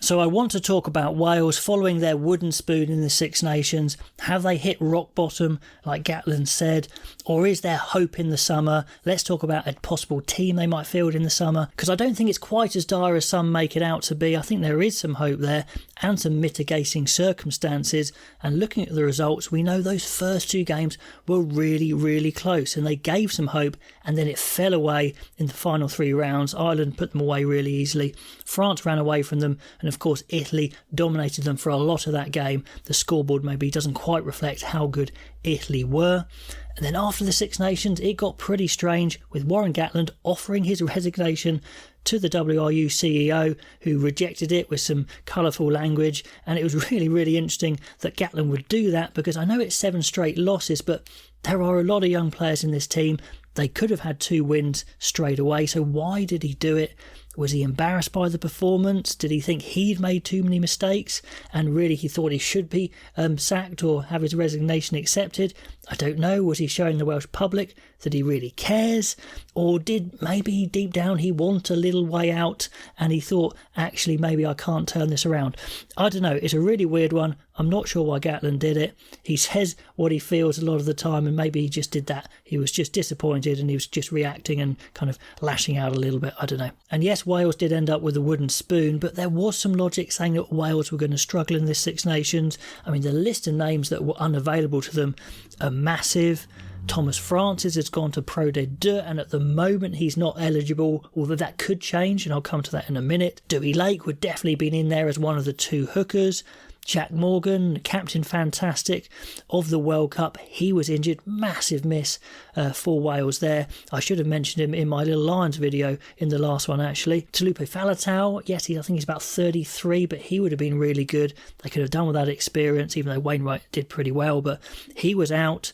So I want to talk about Wales following their wooden spoon in the Six Nations. Have they hit rock bottom, like Gatland said? Or is there hope in the summer? Let's talk about a possible team they might field in the summer, because I don't think it's quite as dire as some make it out to be. I think there is some hope there and some mitigating circumstances. And looking at the results, we know those first two games were really, really close and they gave some hope, and then it fell away in the final three rounds. Ireland put them away really easily. France ran away from them, and of course Italy dominated them for a lot of that game. The scoreboard maybe doesn't quite reflect how good Italy were. And then after the Six Nations, it got pretty strange, with Warren Gatland offering his resignation to the WRU CEO, who rejected it with some colourful language. And it was really, really interesting that Gatland would do that, because I know it's 7 straight losses, but there are a lot of young players in this team. They could have had 2 wins straight away. So why did he do it? Was he embarrassed by the performance? Did he think he'd made too many mistakes and really he thought he should be sacked or have his resignation accepted? I don't know. Was he showing the Welsh public that he really cares? Or did maybe deep down he want a little way out and he thought, actually, maybe I can't turn this around? I don't know. It's a really weird one. I'm not sure why Gatland did it. He says what he feels a lot of the time, and maybe he just did that. He was just disappointed and he was just reacting and kind of lashing out a little bit. I don't know. And yes, Wales did end up with a wooden spoon, but there was some logic saying that Wales were going to struggle in this Six Nations. I mean, the list of names that were unavailable to them are massive. Thomas Francis has gone to Pro D2, and at the moment he's not eligible, although that could change, and I'll come to that in a minute. Dewey Lake would definitely been in there as one of the 2 hookers. Jack Morgan, captain fantastic of the World Cup, he was injured. Massive miss for Wales there. I should have mentioned him in my Little Lions video in the last one, actually. Talupe Faletau, yes, I think he's about 33, but he would have been really good. They could have done with that experience, even though Wainwright did pretty well, but he was out.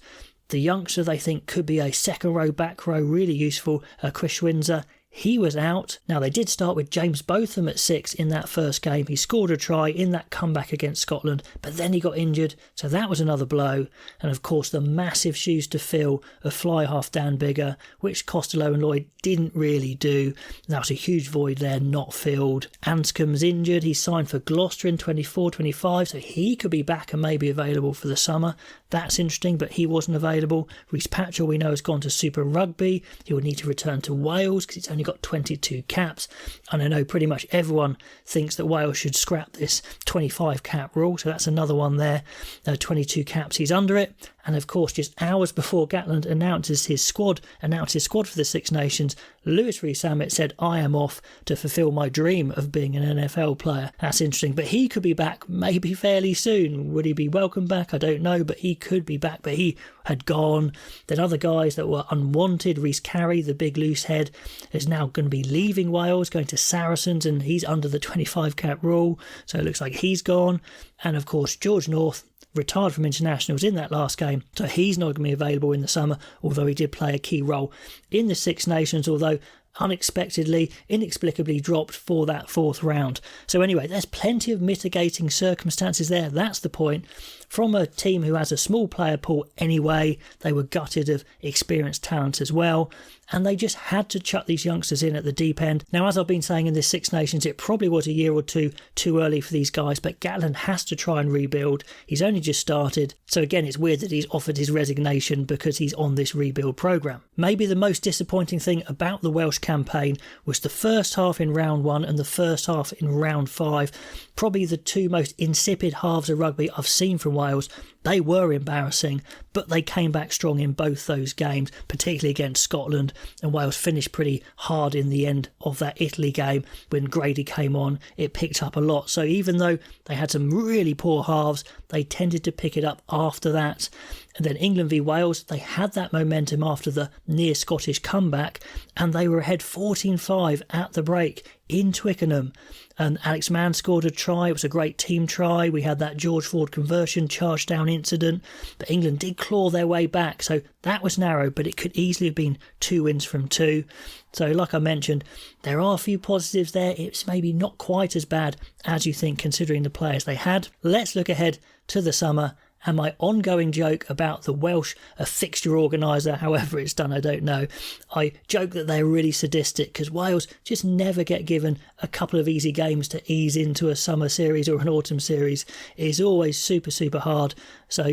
The youngster they think could be a second row, back row, really useful, Chris Schwinzer. He was out. Now, they did start with James Botham at 6 in that first game. He scored a try in that comeback against Scotland, but then he got injured, so that was another blow. And of course, the massive shoes to fill of fly half Dan Biggar, which Costello and Lloyd didn't really do. That was a huge void there, not filled. Anscombe's injured. He signed for Gloucester in 24-25, so he could be back and maybe available for the summer. That's interesting, but he wasn't available. Rhys Patchell, we know, has gone to Super Rugby. He will need to return to Wales because it's only got 22 caps. And I know pretty much everyone thinks that Wales should scrap this 25 cap rule, so that's another one there. 22 caps, he's under it. And of course, just hours before Gatland announced his squad for the Six Nations, Lewis Rees-Zammit said, "I am off to fulfil my dream of being an NFL player." That's interesting, but he could be back maybe fairly soon. Would he be welcome back? I don't know, but he could be back, but he had gone. Then other guys that were unwanted, Rhys Carey, the big loose head, is now going to be leaving Wales, going to Saracens, and he's under the 25 cap rule, so it looks like he's gone. And of course, George North retired from internationals in that last game, so he's not going to be available in the summer, although he did play a key role in the Six Nations, although unexpectedly, inexplicably dropped for that 4th round. So anyway, there's plenty of mitigating circumstances there. That's the point. From a team who has a small player pool anyway, they were gutted of experienced talent as well, and they just had to chuck these youngsters in at the deep end. Now, as I've been saying in this Six Nations, it probably was a year or two too early for these guys, but Gatland has to try and rebuild. He's only just started, so again, it's weird that he's offered his resignation because he's on this rebuild programme. Maybe the most disappointing thing about the Welsh campaign was the first half in round 1 and the first half in round 5. Probably the 2 most insipid halves of rugby I've seen from Wales. They were embarrassing, but they came back strong in both those games, particularly against Scotland, and Wales finished pretty hard in the end of that Italy game. When Grady came on, it picked up a lot. So even though they had some really poor halves, they tended to pick it up after that. And then England v Wales, they had that momentum after the near Scottish comeback, and they were ahead 14-5 at the break in Twickenham. And Alex Mann scored a try. It was a great team try. We had that George Ford conversion, charge down incident, but England did claw their way back. So that was narrow, but it could easily have been 2 wins from 2. So like I mentioned, there are a few positives there. It's maybe not quite as bad as you think considering the players they had. Let's look ahead to the summer And my ongoing joke about the Welsh fixture organiser, however it's done, I don't know. I joke that they're really sadistic because Wales just never get given a couple of easy games to ease into a summer series or an autumn series. It's always super, super hard. So,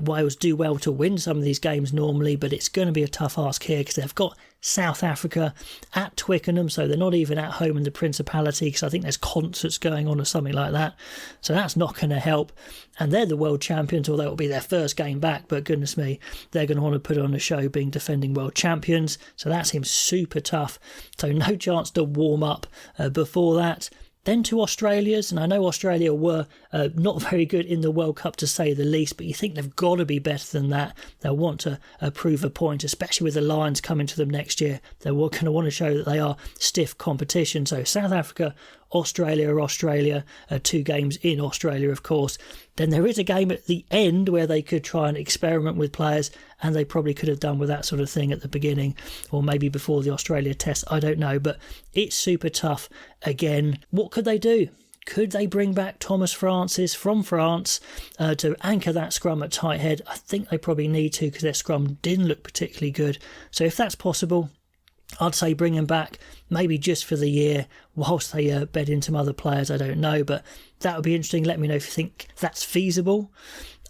Wales do well to win some of these games normally, but it's going to be a tough ask here because they've got South Africa at Twickenham, so they're not even at home in the Principality because I think there's concerts going on or something like that. So that's not going to help. And they're the world champions, although it'll be their first game back, but goodness me, they're going to want to put on a show being defending world champions. So that seems super tough. So no chance to warm up before that. Then to Australia's, and I know Australia were not very good in the World Cup to say the least, but you think they've got to be better than that. They'll want to prove a point, especially with the Lions coming to them next year. They're going to want to show that they are stiff competition. So South Africa, Australia, 2 games in Australia, of course. Then there is a game at the end where they could try and experiment with players, and they probably could have done with that sort of thing at the beginning, or maybe before the Australia test, I don't know, but it's super tough again. What could they do? Could they bring back Thomas Francis from France to anchor that scrum at tight head? I think they probably need to because their scrum didn't look particularly good. So if that's possible, I'd say bring him back, maybe just for the year, whilst they bed in some other players, I don't know, but that would be interesting. Let me know if you think that's feasible.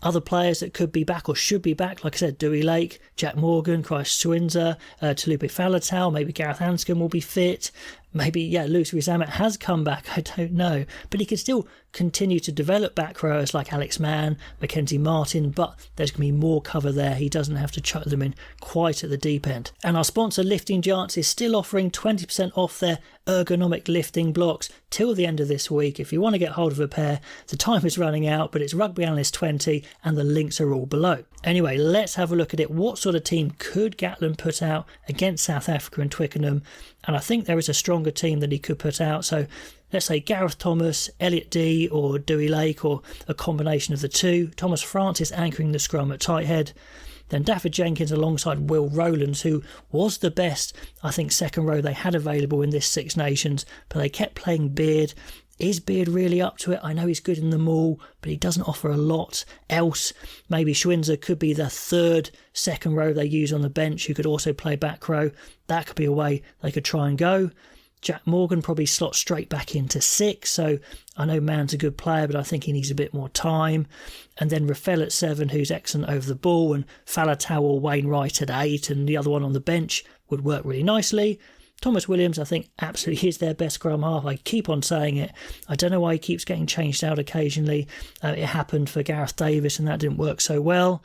Other players that could be back or should be back, like I said, Dewey Lake, Jack Morgan, Christ Swinzer, Talupe Faletau, maybe Gareth Anscombe will be fit. Maybe, Lewis Zamet has come back, I don't know. But he could still continue to develop back rowers like Alex Mann, Mackenzie Martin, but there's going to be more cover there. He doesn't have to chuck them in quite at the deep end. And our sponsor, Lifting Giants, is still offering 20% off their ergonomic lifting blocks till the end of this week. If you want to get hold of a pair, the time is running out, but it's RugbyAnalyst 20 and the links are all below. Anyway, let's have a look at it. What sort of team could Gatland put out against South Africa and Twickenham? And I think there is a stronger team that he could put out. So let's say Gareth Thomas, Elliot Dee or Dewey Lake, or a combination of the two. Thomas Francis anchoring the scrum at tight head. Then Dafford Jenkins alongside Will Rowlands, who was the best, I think, second row they had available in this Six Nations, but they kept playing Beard. Is Beard really up to it? I know he's good in the maul, but he doesn't offer a lot else. Maybe Schwinzer could be the third second row they use on the bench, who could also play back row. That could be a way they could try and go. Jack Morgan probably slots straight back into 6, so I know Mann's a good player, but I think he needs a bit more time. And then Rafael at 7, who's excellent over the ball, and Faletau or Wainwright at 8, and the other one on the bench would work really nicely. Thomas Williams, I think, absolutely is their best scrum half. I keep on saying it. I don't know why he keeps getting changed out occasionally. It happened for Gareth Davis, and that didn't work so well.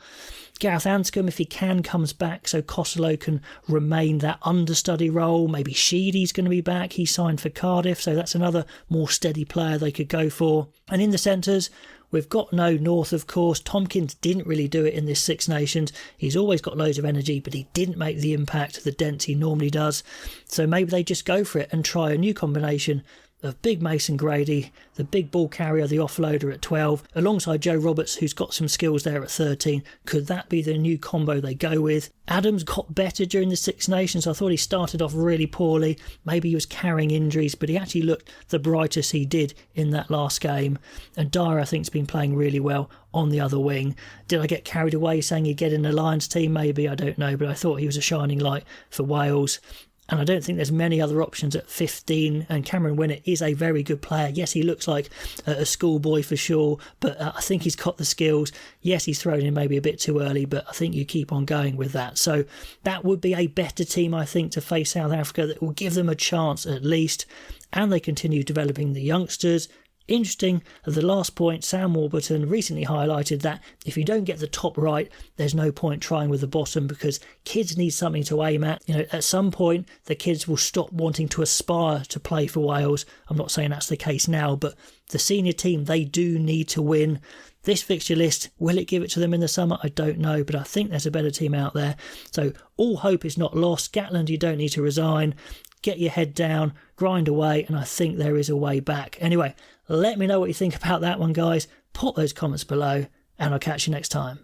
Gareth Anscombe, if he comes back, so Costello can remain that understudy role. Maybe Sheedy's going to be back. He signed for Cardiff, so that's another more steady player they could go for. And in the centres, we've got no North, of course. Tompkins didn't really do it in this Six Nations. He's always got loads of energy, but he didn't make the impact, the dent he normally does. So maybe they just go for it and try a new combination of big Mason Grady, the big ball carrier, the offloader at 12, alongside Joe Roberts, who's got some skills there at 13. Could that be the new combo they go with? Adams got better during the Six Nations. I thought he started off really poorly. Maybe he was carrying injuries, but he actually looked the brightest he did in that last game. And Dyer, I think, has been playing really well on the other wing. Did I get carried away saying he'd get in the Lions team? Maybe, I don't know, but I thought he was a shining light for Wales. And I don't think there's many other options at 15. And Cameron Winnett is a very good player. Yes, he looks like a schoolboy for sure, but I think he's got the skills. Yes, he's thrown in maybe a bit too early, but I think you keep on going with that. So that would be a better team, I think, to face South Africa that will give them a chance at least. And they continue developing the youngsters. Interesting, at the last point, Sam Warburton recently highlighted that if you don't get the top right, there's no point trying with the bottom because kids need something to aim at. At some point, the kids will stop wanting to aspire to play for Wales. I'm not saying that's the case now, but the senior team, they do need to win. This fixture list, will it give it to them in the summer? I don't know, but I think there's a better team out there. So all hope is not lost. Gatland, you don't need to resign. Get your head down, grind away, and I think there is a way back. Anyway, let me know what you think about that one, guys. Put those comments below, and I'll catch you next time.